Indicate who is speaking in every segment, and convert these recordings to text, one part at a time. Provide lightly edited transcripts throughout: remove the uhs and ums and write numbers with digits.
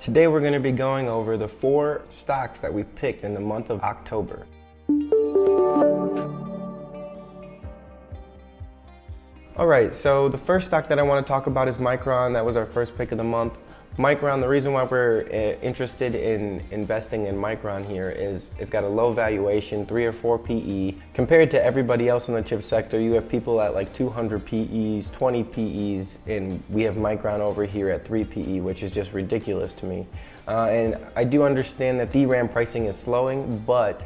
Speaker 1: Today we're going to be going over the 4 stocks that we picked in the month of October. Alright, so the first stock that I want to talk about is Micron. That was our first pick of the month. Micron, the reason why we're interested in investing in Micron here is it's got a low valuation, 3 or 4 PE. Compared to everybody else in the chip sector, you have people at like 200 PEs, 20 PEs, and we have Micron over here at 3 PE, which is just ridiculous to me. And I do understand that DRAM pricing is slowing, but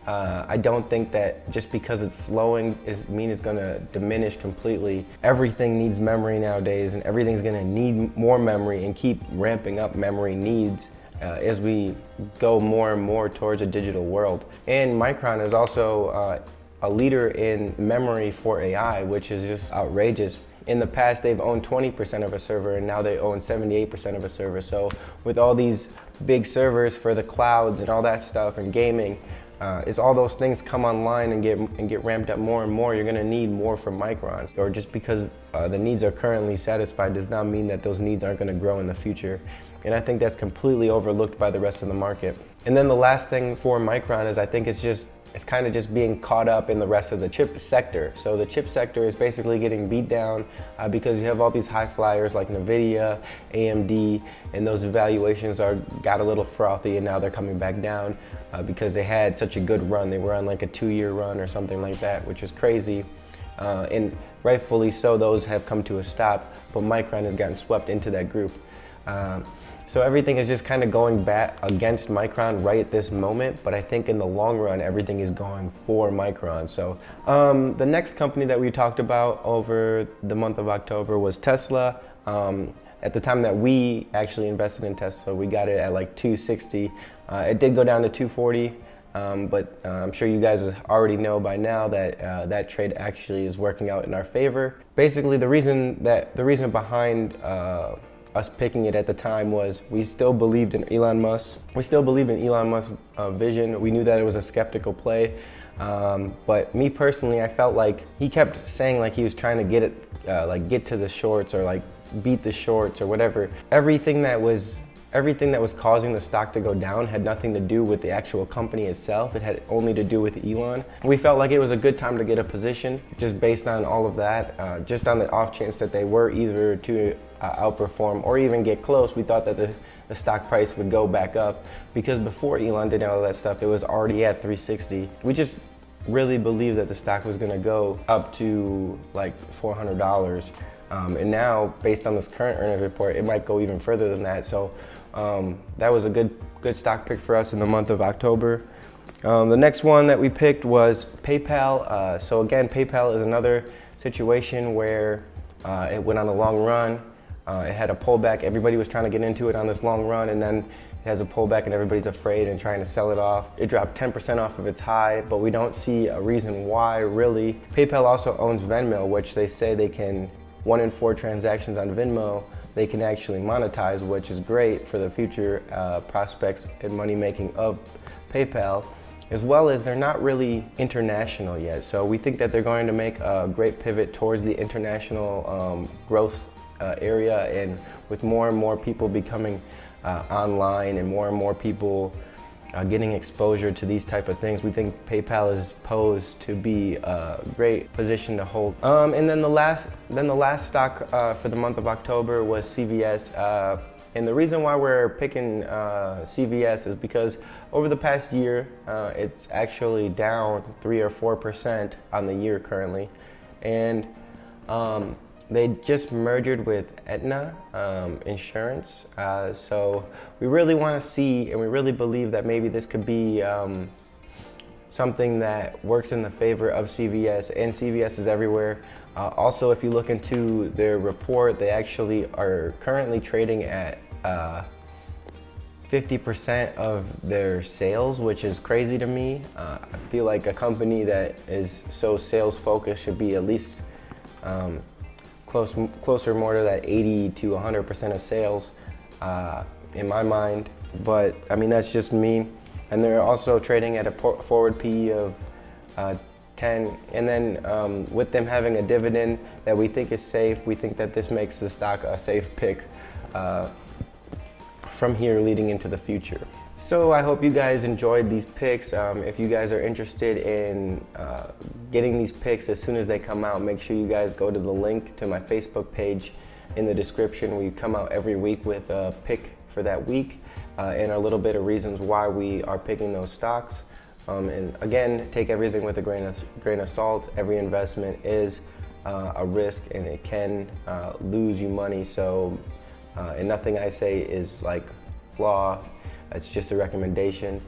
Speaker 1: I don't think that just because it's slowing mean it's going to diminish completely. Everything needs memory nowadays, and everything's going to need more memory and keep ramping up memory needs as we go more and more towards a digital world. And Micron is also a leader in memory for AI, which is just outrageous. In the past, they've owned 20% of a server, and now they own 78% of a server. So with all these big servers for the clouds and all that stuff and gaming, as all those things come online and get ramped up more and more, you're going to need more from Micron. Or just because the needs are currently satisfied does not mean that those needs aren't going to grow in the future. And I think that's completely overlooked by the rest of the market. And then the last thing for Micron is I think it's kind of just being caught up in the rest of the chip sector. So the chip sector is basically getting beat down because you have all these high flyers like NVIDIA, AMD, and those evaluations got a little frothy, and now they're coming back down because they had such a good run. They were on like a 2-year run or something like that, which is crazy. And rightfully so, those have come to a stop, but Micron has gotten swept into that group. So everything is just kind of going back against Micron right at this moment, but I think in the long run, everything is going for Micron. So the next company that we talked about over the month of October was Tesla. At the time that we actually invested in Tesla, we got it at like 260. It did go down to 240, but I'm sure you guys already know by now that that trade actually is working out in our favor. Basically, the reason behind us picking it at the time was we still believed in Elon Musk. We still believed in Elon Musk's vision. We knew that it was a skeptical play, but me personally, I felt like he kept saying like he was trying to get to the shorts or like beat the shorts or whatever. Everything that was causing the stock to go down had nothing to do with the actual company itself. It had only to do with Elon. We felt like it was a good time to get a position just based on all of that. Just on the off chance that they were either to outperform or even get close, we thought that the stock price would go back up, because before Elon did all of that stuff, it was already at 360. We just really believed that the stock was gonna go up to like $400. And now, based on this current earnings report, it might go even further than that. So that was a good stock pick for us in the month of October. The next one that we picked was PayPal. So again, PayPal is another situation where it went on a long run. It had a pullback. Everybody was trying to get into it on this long run, and then it has a pullback and everybody's afraid and trying to sell it off. It dropped 10% off of its high, but we don't see a reason why, really. PayPal also owns Venmo, which they say they can, 1 in 4 transactions on Venmo, they can actually monetize, which is great for the future prospects and money making of PayPal, as well as they're not really international yet. So we think that they're going to make a great pivot towards the international growth area, and with more and more people becoming online and more people getting exposure to these type of things, we think PayPal is posed to be a great position to hold. And then the last stock for the month of October was CVS. And the reason why we're picking CVS is because over the past year, it's actually down 3 or 4% on the year currently. And they just merged with Aetna Insurance, so we really want to see, and we really believe that maybe this could be something that works in the favor of CVS, and CVS is everywhere. Also, if you look into their report, they actually are currently trading at 50% of their sales, which is crazy to me. I feel like a company that is so sales focused should be at least closer more to that 80 to 100% of sales in my mind, but I mean that's just me. And they're also trading at a forward PE of 10, and then with them having a dividend that we think is safe, we think that this makes the stock a safe pick from here leading into the future. So I hope you guys enjoyed these picks. If you guys are interested in getting these picks as soon as they come out, make sure you guys go to the link to my Facebook page in the description. We come out every week with a pick for that week and a little bit of reasons why we are picking those stocks. And again, take everything with a grain of salt. Every investment is a risk and it can lose you money. So, and nothing I say is like law. It's just a recommendation.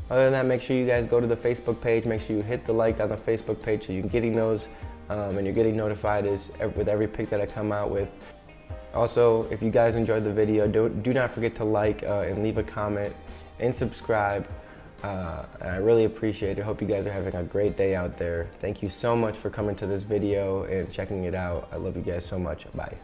Speaker 1: Other than that, make sure you guys go to the Facebook page. Make sure you hit the like on the Facebook page so you're getting those and you're getting notified with every pick that I come out with. Also, if you guys enjoyed the video, do not forget to like and leave a comment and subscribe. And I really appreciate it. I hope you guys are having a great day out there. Thank you so much for coming to this video and checking it out. I love you guys so much. Bye.